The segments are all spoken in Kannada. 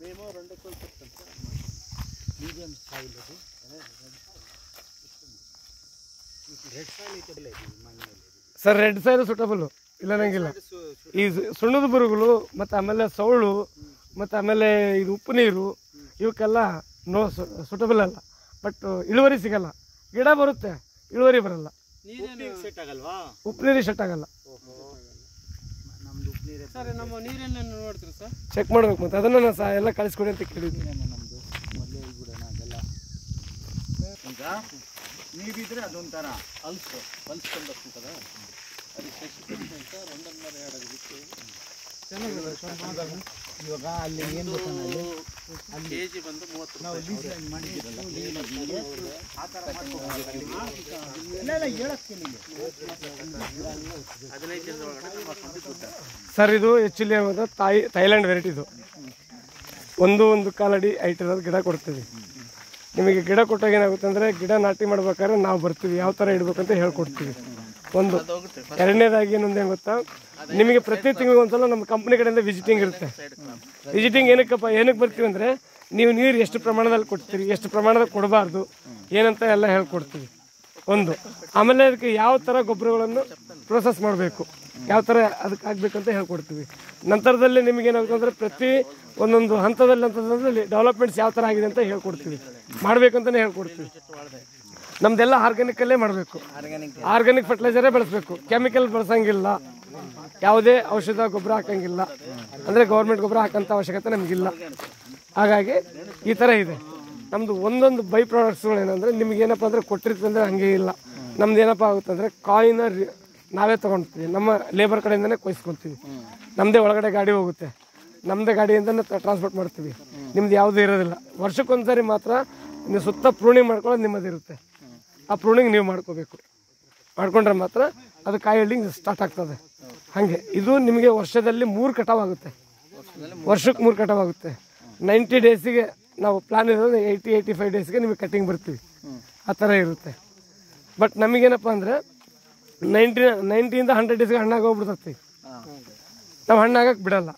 మేము రెండెకరాలు చెప్తాం సార్ మీడియం సాయిల్ అది ರೆಡ್ ಸಾಯಿಲ್ ಐತೆ ಮಣ್ಣಲ್ಲಿ ಸರ್ ರೆಡ್ ಸಾಯಿಲ್ ಸೂಟಬಲ್ ಇಲ್ಲ ನಂಗಿಲ್ಲ. ಈ ಸುಣ್ಣದ ಬುರುಗಳು ಮತ್ತು ಆಮೇಲೆ ಸೌಳು ಮತ್ತು ಆಮೇಲೆ ಇದು ಉಪ್ಪು ನೀರು ಇವಕ್ಕೆಲ್ಲ ಸೂಟಬಲ್ ಅಲ್ಲ. ಬಟ್ ಇಳುವರಿ ಸಿಗಲ್ಲ. ಗಿಡ ಬರುತ್ತೆ, ಇಳುವರಿ ಬರಲ್ಲ. ಸೆಟ್ ಆಗಲ್ವಾ? ಉಪ್ಪು ನೀರಿಗೆ ಸೆಟ್ ಆಗಲ್ಲ. ನಮ್ದು ಉಪ್ಪು ನೀರೇ ಸರ್. ನಮ್ಮ ನೀರನ್ನು ನೋಡ್ತೀರಾ ಸರ್? ಚೆಕ್ ಮಾಡ್ಬೇಕು. ಮತ್ತು ಅದನ್ನು ನಾನು ಎಲ್ಲ ಕಳಿಸ್ಕೊಡಿ ಅಂತ ಕೇಳಿದ್ವಿ. ನಮ್ಮದು ಮೊದಲೇ ಹೇಳ್ಬಿಡೋಣ ಅದೆಲ್ಲ. ಈಗ ನೀರಿದ್ರೆ ಅದೊಂಥರ ಹೊಲ್ಸ್ಕೊಂಡು ಹೋಗ್ತದ ಅದು ಸರ್ ಒಂದೊಂದು ಎರಡು ಬಿಟ್ಟು ಇವಾಗ ಅಲ್ಲಿ ಏನು ಗೊತ್ತಾನ ಅಲ್ಲಿ ಕೆ ಜಿ ಬಂದು 30 ನಾವು ಲೀಸ್ ಮಾಡಿದ್ದೀರಲ್ಲ ಆ ಥರ ಹೇಳಕ್ಕೆ ನಿಮಗೆ 15 ದಿನದ ಒಳಗಡೆ ಸರ್ ಇದು ಆ್ಯಕ್ಚುಲಿ ಯಾವಾಗ ಥೈಲ್ಯಾಂಡ್ ವೆರೈಟಿದು ಒಂದು ಕಾಲಡಿ ಹೈಟ್ ಇರೋದು ಗಿಡ ಕೊಡ್ತೀವಿ. ನಿಮಗೆ ಗಿಡ ಕೊಟ್ಟಾಗ ಏನಾಗುತ್ತೆ ಅಂದರೆ ಗಿಡ ನಾಟಿ ಮಾಡ್ಬೇಕಾದ್ರೆ ನಾವು ಬರ್ತೀವಿ, ಯಾವ ಥರ ಇಡಬೇಕಂತ ಹೇಳ್ಕೊಡ್ತೀವಿ. ಒಂದು ಎರಡನೇದಾಗಿ ಇನ್ನೊಂದು ಏನು ಗೊತ್ತಾ, ನಿಮಗೆ ಪ್ರತಿ ತಿಂಗಳಿಗೆ ಒಂದ್ಸಲ ನಮ್ಮ ಕಂಪ್ನಿ ಕಡೆಯಿಂದ ವಿಸಿಟಿಂಗ್ ಇರುತ್ತೆ. ವಿಸಿಟಿಂಗ್ ಏನಕ್ಕೆ ಬರ್ತೀವಿ ಅಂದರೆ ನೀವು ನೀರು ಎಷ್ಟು ಪ್ರಮಾಣದಲ್ಲಿ ಕೊಡ್ತೀರಿ, ಎಷ್ಟು ಪ್ರಮಾಣದಲ್ಲಿ ಕೊಡಬಾರ್ದು ಏನಂತ ಎಲ್ಲ ಹೇಳ್ಕೊಡ್ತೀವಿ. ಒಂದು ಆಮೇಲೆ ಅದಕ್ಕೆ ಯಾವ ಥರ ಗೊಬ್ಬರಗಳನ್ನು ಪ್ರೋಸೆಸ್ ಮಾಡಬೇಕು, ಯಾವ ಥರ ಅದಕ್ಕೆ ಆಗಬೇಕಂತ ಹೇಳ್ಕೊಡ್ತೀವಿ. ನಂತರದಲ್ಲಿ ನಿಮಗೇನಾಗುತ್ತೆ ಅಂದರೆ ಪ್ರತಿ ಒಂದೊಂದು ಹಂತದಲ್ಲಿ ಡೆವಲಪ್ಮೆಂಟ್ಸ್ ಯಾವ ಥರ ಆಗಿದೆ ಅಂತ ಹೇಳ್ಕೊಡ್ತೀವಿ, ಮಾಡಬೇಕಂತಲೇ ಹೇಳ್ಕೊಡ್ತೀವಿ. ನಮ್ದೆಲ್ಲ ಆರ್ಗ್ಯಾನಿಕಲ್ಲೇ ಮಾಡಬೇಕು, ಆರ್ಗ್ಯಾನಿಕ್ ಫರ್ಟಿಲೈಸರೇ ಬಳಸಬೇಕು, ಕೆಮಿಕಲ್ ಬಳಸಂಗಿಲ್ಲ, ಯಾವುದೇ ಔಷಧ ಗೊಬ್ಬರ ಹಾಕಂಗಿಲ್ಲ. ಅಂದರೆ ಗೌರ್ಮೆಂಟ್ ಗೊಬ್ಬರ ಹಾಕೋಂಥ ಅವಶ್ಯಕತೆ ನಮಗಿಲ್ಲ. ಹಾಗಾಗಿ ಈ ಥರ ಇದೆ ನಮ್ಮದು. ಒಂದೊಂದು ಬೈ ಪ್ರಾಡಕ್ಟ್ಸ್ಗಳು ಏನಂದರೆ ನಿಮಗೇನಪ್ಪ ಅಂದರೆ ಕೊಟ್ಟಿರ್ತಂದರೆ ಹಂಗೆ ಇಲ್ಲ. ನಮ್ದು ಏನಪ್ಪ ಆಗುತ್ತಂದರೆ ಕಾಯಿನ ನಾವೇ ತೊಗೊಳ್ತೀವಿ, ನಮ್ಮ ಲೇಬರ್ ಕಡೆಯಿಂದನೇ ಕೊಯ್ಸ್ಕೊತೀವಿ. ನಮ್ಮದೇ ಒಳಗಡೆ ಗಾಡಿ ಹೋಗುತ್ತೆ, ನಮ್ಮದೇ ಗಾಡಿಯಿಂದನೇ ಟ್ರಾನ್ಸ್ಪೋರ್ಟ್ ಮಾಡ್ತೀವಿ. ನಿಮ್ದು ಯಾವುದೂ ಇರೋದಿಲ್ಲ. ವರ್ಷಕ್ಕೊಂದ್ಸರಿ ಮಾತ್ರ ನೀವು ಸುತ್ತ ಪ್ರೂನಿಂಗ್ ಮಾಡ್ಕೊಳ್ಳೋದು ನಿಮ್ಮದಿರುತ್ತೆ. ಆ ಪ್ರೂನಿಂಗ್ ನೀವು ಮಾಡ್ಕೋಬೇಕು. ಮಾಡ್ಕೊಂಡ್ರೆ ಮಾತ್ರ ಅದು ಕಾಯಿ ಹಳ್ಳಿಂಗ್ ಸ್ಟಾರ್ಟ್ ಆಗ್ತದೆ. ಹಾಗೆ ಇದು ನಿಮಗೆ ವರ್ಷದಲ್ಲಿ 3 ಕಟಾವಾಗುತ್ತೆ. ವರ್ಷಕ್ಕೆ 3 ಕಟಾವಾಗುತ್ತೆ. 90 ಡೇಸಿಗೆ ನಾವು ಪ್ಲಾನ್ ಇರೋದು 80-85 ಡೇಸ್ಗೆ ನಿಮಗೆ ಕಟಿಂಗ್ ಬರ್ತೀವಿ. ಆ ಥರ ಇರುತ್ತೆ. ಬಟ್ ನಮಗೇನಪ್ಪ ಅಂದರೆ 90ಇಂದ 100 ಡೇಸ್ಗೆ ಹಣ್ಣಾಗಿ ಹೋಗ್ಬಿಡ್ತೈತಿ. ನಾವು ಹಣ್ಣಾಗಕ್ಕೆ ಬಿಡಲ್ಲ.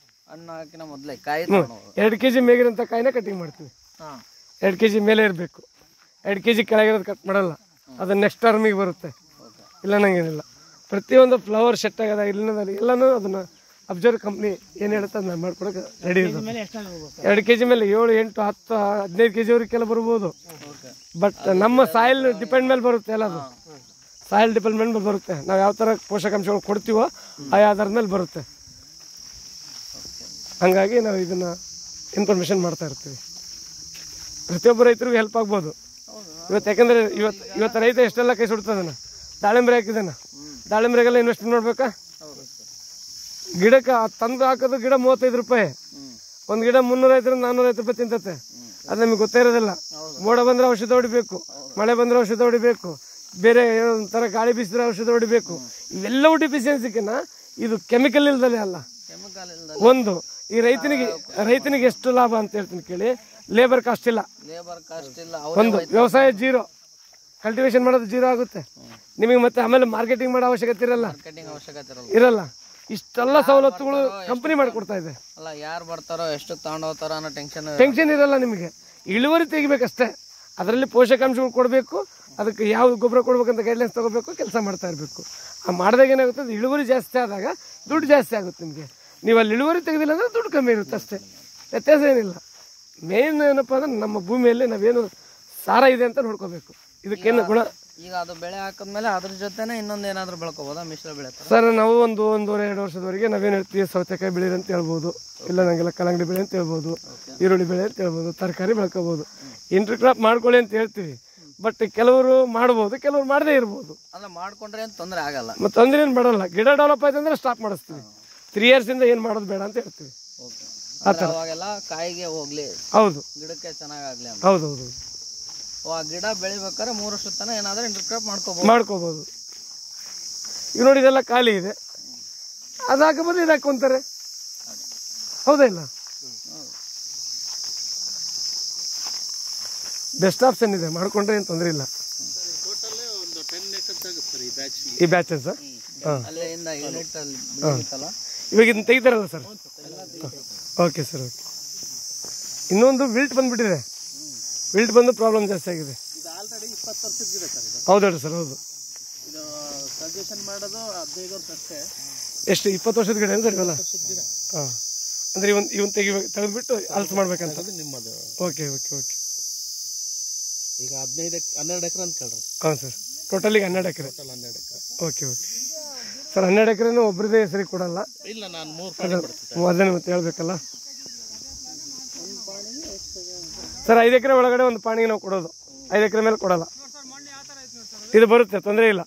2 kg ಮೇಗಿರೋಂಥ ಕಾಯಿನ ಕಟಿಂಗ್ ಮಾಡ್ತೀವಿ. 2 kg ಮೇಲೆ ಇರಬೇಕು. 2 kg ಕೆಳಗಿರೋದು ಕಟ್ ಮಾಡಲ್ಲ. ಅದು ನೆಕ್ಸ್ಟ್ ಟರ್ಮಿಗೆ ಬರುತ್ತೆ. ಇಲ್ಲ ನಂಗೇನಿಲ್ಲ. ಪ್ರತಿಯೊಂದು ಫ್ಲವರ್ ಸೆಟ್ ಆಗದ ಇಲ್ಲಿನ ಎಲ್ಲನೂ ಅದನ್ನು ಅಬ್ಸರ್ವ್ ಕಂಪ್ನಿ ಏನು ಹೇಳುತ್ತೆ ಅದನ್ನ ಮಾಡ್ಕೊಡೋಕೆ ರೆಡಿ ಇರುತ್ತೆ. 2 kg ಮೇಲೆ 7, 8, 10, 15 kgವರೆಗೆಲ್ಲ ಬರ್ಬೋದು. ಬಟ್ ನಮ್ಮ ಸಾಯಿಲ್ ಡಿಪೆಂಡ್ ಮೇಲೆ ಬರುತ್ತೆ. ಎಲ್ಲ ಅದು ಸಾಯಿಲ್ ಡಿಪೆಂಡ್ಮೆಂಟ್ ಮೇಲೆ ಬರುತ್ತೆ. ನಾವು ಯಾವ ಥರ ಪೋಷಕಾಂಶಗಳು ಕೊಡ್ತೀವೋ ಆ ಆಧಾರದ ಮೇಲೆ ಬರುತ್ತೆ. ಹಾಗಾಗಿ ನಾವು ಇದನ್ನು ಇನ್ಫಾರ್ಮೇಷನ್ ಮಾಡ್ತಾ ಇರ್ತೀವಿ. ಪ್ರತಿಯೊಬ್ಬ ರೈತರಿಗೂ ಹೆಲ್ಪ್ ಆಗ್ಬೋದು ಇವತ್ತು. ಯಾಕಂದರೆ ಇವತ್ತು ರೈತ ಎಷ್ಟೆಲ್ಲ ಕೈ ಸುಡ್ತದನ. ದಾಳಿಂಬ್ರೆ ಹಾಕಿದಾನ, ದಾಳಿಂಬ್ರೆಗೆಲ್ಲ ಇನ್ವೆಸ್ಟ್ಮೆಂಟ್ ಮಾಡ್ಬೇಕಾ? ಗಿಡಕ್ಕೆ ತಂದು ಹಾಕೋದು ಗಿಡ 35 ರೂಪಾಯಿ. ಒಂದು ಗಿಡ 350-450 ರೂಪಾಯಿ ತಿಂತತೆ. ಅದು ನಮಗೆ ಗೊತ್ತೇ ಇರೋದಿಲ್ಲ. ಮೋಡ ಬಂದರೆ ಔಷಧ ಹೊಡಿಬೇಕು, ಮಳೆ ಬಂದರೆ ಔಷಧ ಹೊಡಿಬೇಕು, ಬೇರೆ ಒಂಥರ ಗಾಳಿ ಬೀಸಿದ್ರೆ ಔಷಧ ಹೊಡಿಬೇಕು. ಇವೆಲ್ಲವೂ ಡಿಫಿಷಿಯನ್ಸಿಗೆನ ಇದು ಕೆಮಿಕಲ್ ಇಲ್ದಲೇ ಅಲ್ಲ. ಒಂದು ಈ ರೈತನಿಗೆ ಎಷ್ಟು ಲಾಭ ಅಂತ ಹೇಳ್ತೀನಿ ಕೇಳಿ. ಲೇಬರ್ ಕಾಸ್ಟ್ ಇಲ್ಲ. ಒಂದು ವ್ಯವಸಾಯ ಜೀರೋ, ಕಲ್ಟಿವೇಶನ್ ಮಾಡೋದು ಜೀರೋ ಆಗುತ್ತೆ ನಿಮಗೆ. ಮತ್ತೆ ಆಮೇಲೆ ಮಾರ್ಕೆಟಿಂಗ್ ಮಾಡೋ ಅವಶ್ಯಕತೆ ಇರಲ್ಲ. ಇಷ್ಟೆಲ್ಲ ಸವಲತ್ತುಗಳು ಕಂಪನಿ ಮಾಡಿಕೊಡ್ತಾ ಇದೆ. ಯಾರು ಬರ್ತಾರೋ ಎಷ್ಟು ತಗೊಂಡು ಹೋಗ್ತಾರೋ ಅನ್ನೋ ಟೆನ್ಷನ್ ಇರಲ್ಲ ನಿಮಗೆ. ಇಳುವರಿ ತೆಗಿಬೇಕಷ್ಟೇ. ಅದರಲ್ಲಿ ಪೋಷಕಾಂಶಗಳು ಕೊಡಬೇಕು, ಅದಕ್ಕೆ ಯಾವ ಗೊಬ್ಬರ ಕೊಡ್ಬೇಕಂತ ಗೈಡ್ಲೈನ್ಸ್ ತಗೋಬೇಕು, ಕೆಲಸ ಮಾಡ್ತಾ ಇರಬೇಕು. ಆ ಮಾಡಿದಾಗ ಏನಾಗುತ್ತೆ, ಇಳುವರಿ ಜಾಸ್ತಿ ಆದಾಗ ದುಡ್ಡು ಜಾಸ್ತಿ ಆಗುತ್ತೆ ನಿಮಗೆ. ನೀವು ಅಲ್ಲಿ ಇಳುವರಿ ತೆಗೆದಿಲ್ಲ ಅಂದರೆ ದುಡ್ಡು ಕಮ್ಮಿ ಇರುತ್ತೆ ಅಷ್ಟೇ, ವ್ಯತ್ಯಾಸ ಏನಿಲ್ಲ. ಮೇನ್ ಏನಪ್ಪ ಅಂದ್ರೆ ನಮ್ಮ ಭೂಮಿಯಲ್ಲಿ ನಾವೇನು ಸಾರ ಇದೆ ಅಂತ ನೋಡ್ಕೋಬೇಕು. ಇದಕ್ಕೇನು ಗುಣ. ಈಗ ಅದು ಬೆಳೆ ಹಾಕಿದ್ಮೇಲೆ ಅದ್ರ ಜೊತೆನೇ ಇನ್ನೊಂದು ಏನಾದರೂ ಬೆಳ್ಕೋಬೋದಾ? ಮಿಶ್ರ ಬೆಳೆ ಸರ್ ನಾವು 1-1.5 ವರ್ಷದವರೆಗೆ ನಾವೇನು ಹೇಳ್ತೀವಿ, ಸೌತೆಕಾಯಿ ಬೆಳೀರಿ ಅಂತ ಹೇಳ್ಬೋದು, ಇಲ್ಲ ನಂಗೆಲ್ಲ ಕಲ್ಲಂಗಡಿ ಬೆಳೆ ಅಂತ ಹೇಳ್ಬೋದು, ಈರುಳ್ಳಿ ಬೆಳೆ ಅಂತ ಹೇಳ್ಬೋದು, ತರಕಾರಿ ಬೆಳ್ಕೋಬೋದು. ಇಂಟರ್ ಕ್ರಾಪ್ ಮಾಡ್ಕೊಳ್ಳಿ ಅಂತ ಹೇಳ್ತೀವಿ. ಬಟ್ ಕೆಲವರು ಮಾಡ್ಬೋದು, ಕೆಲವರು ಮಾಡದೇ ಇರ್ಬೋದು. ಅಲ್ಲ ಮಾಡ್ಕೊಂಡ್ರೆ ಏನು ತೊಂದರೆ ಆಗಲ್ಲ. ಮತ್ತು ತೊಂದರೆ ಏನು ಮಾಡಲ್ಲ. ಗಿಡ ಡೆವಲಪ್ ಆಯ್ತು ಅಂದರೆ ಸ್ಟಾಪ್ ಮಾಡಿಸ್ತೀವಿ. 3 ಇಯರ್ಸಿಂದ ಏನು ಮಾಡೋದು ಬೇಡ ಅಂತ ಹೇಳ್ತೀವಿ. ಆ ಥರ ಅವಾಗೆಲ್ಲ ಕಾಯಿಗೆ ಹೋಗ್ಲಿ, ಹೌದು, ಗಿಡಕ್ಕೆ ಚೆನ್ನಾಗಾಗಲಿ. ಹೌದೌದು. ಆ ಗಿಡ ಬೆಳಿಬೇಕಾದ್ರೆ 3 ವರ್ಷದ ತನಕ ಏನಾದರೂ ಇಂಟರ್ ಕ್ರಾಪ್ ಮಾಡ್ಕೋಬೋದು. ಈಗ ನೋಡಿ ಇದೆಲ್ಲ ಖಾಲಿ ಇದೆ, ಅದು ಹಾಕಬಹುದು, ಇದು ಹಾಕೊಂತಾರೆ. ಹೌದಾ ಇಲ್ಲ? ಬೆಸ್ಟ್ ಆಪ್ಷನ್ ಇದೆ, ಮಾಡ್ಕೊಂಡ್ರೆ ಏನು ತೊಂದರೆ ಇಲ್ಲ. ಈ ಬ್ಯಾಚಸ್ ಹಾಂ ಇವಾಗ ಇದನ್ನ ತೆಗಿತಾರಲ್ಲ ಸರ್? Okay sir, okay. ಇನ್ನೊಂದು ವಿಲ್ಟ್ ಬಂದುಬಿಟ್ಟಿದೆ. ವಿಲ್ಟ್ ಬಂದು ಪ್ರಾಬ್ಲಮ್ ಜಾಸ್ತಿ ಆಗಿದೆ. ಇದು ಆಲ್ರೆಡಿ 20 ವರ್ಷದ ಗಿಡ ಸರ್ ಇದು. ಹೌದು ಸರ್, ಹೌದು. ಇದು ಸಜೆಷನ್ ಮಾಡೋದು 15 ವರ್ಷ ಅಷ್ಟೇ. ಎಷ್ಟು 20 ವರ್ಷದ ಗಿಡ ಏನು ಸರ್ ಇವೆಲ್ಲ? ಹಾಂ, ಅಂದರೆ ಇವನ್ ತೆಗೆದ್ಬಿಟ್ಟು ಅಲ್ಸ್ ಮಾಡ್ಬೇಕಂತ ನಿಮ್ಮದು. Okay okay okay. ಈಗ 12 ಎಕರೆ ಅಂತ ಕೇಳ್ರಿ. ಹಾಂ ಸರ್, ಟೋಟಲಿಗೆ 12 acre. 12 acre. Okay okay sir. 12 ಎಕರೆನೂ ಒಬ್ಬರದೇ ಹೆಸರಿಗೆ ಕೊಡಲ್ಲ. ಇಲ್ಲ, ನಾನು 3 ಪಾಣಿ ಕೊಡ್ತೀನಿ. ಅದನ್ನು ಮತ್ತೆ ಹೇಳ್ಬೇಕಲ್ಲ ಸರ್. 5 ಎಕರೆ ಒಳಗಡೆ ಒಂದು ಪಾಣಿಗೆ ನಾವು ಕೊಡೋದು, 5 ಎಕರೆ ಮೇಲೆ ಕೊಡಲ್ಲ. ಇದು ಬರುತ್ತೆ, ತೊಂದರೆ ಇಲ್ಲ.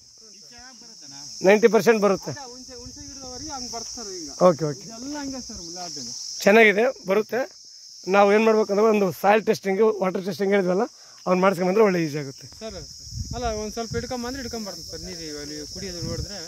90% ಬರುತ್ತೆ. ಓಕೆ ಓಕೆ, ಚೆನ್ನಾಗಿದೆ, ಬರುತ್ತೆ. ನಾವು ಏನು ಮಾಡ್ಬೇಕಂದ್ರೆ ಒಂದು ಸಾಯಿಲ್ ಟೆಸ್ಟಿಂಗ್, ವಾಟರ್ ಟೆಸ್ಟಿಂಗ್ ಹೇಳಿದ್ವಲ್ಲ, ಅವ್ನು ಮಾಡಿಸ್ಕೊಂಬಂದ್ರೆ ಒಳ್ಳೆ ಈಸಿ ಆಗುತ್ತೆ ಸರ್. ಅಲ್ಲ, ಒಂದು ಸ್ವಲ್ಪ ಹಿಡ್ಕೊಂಬಂದ್ರೆ ಹಿಡ್ಕೊಂಬರ್ತದೆ ಸರ್. ನೀರು ಕುಡಿಯೋದು ನೋಡಿದ್ರೆ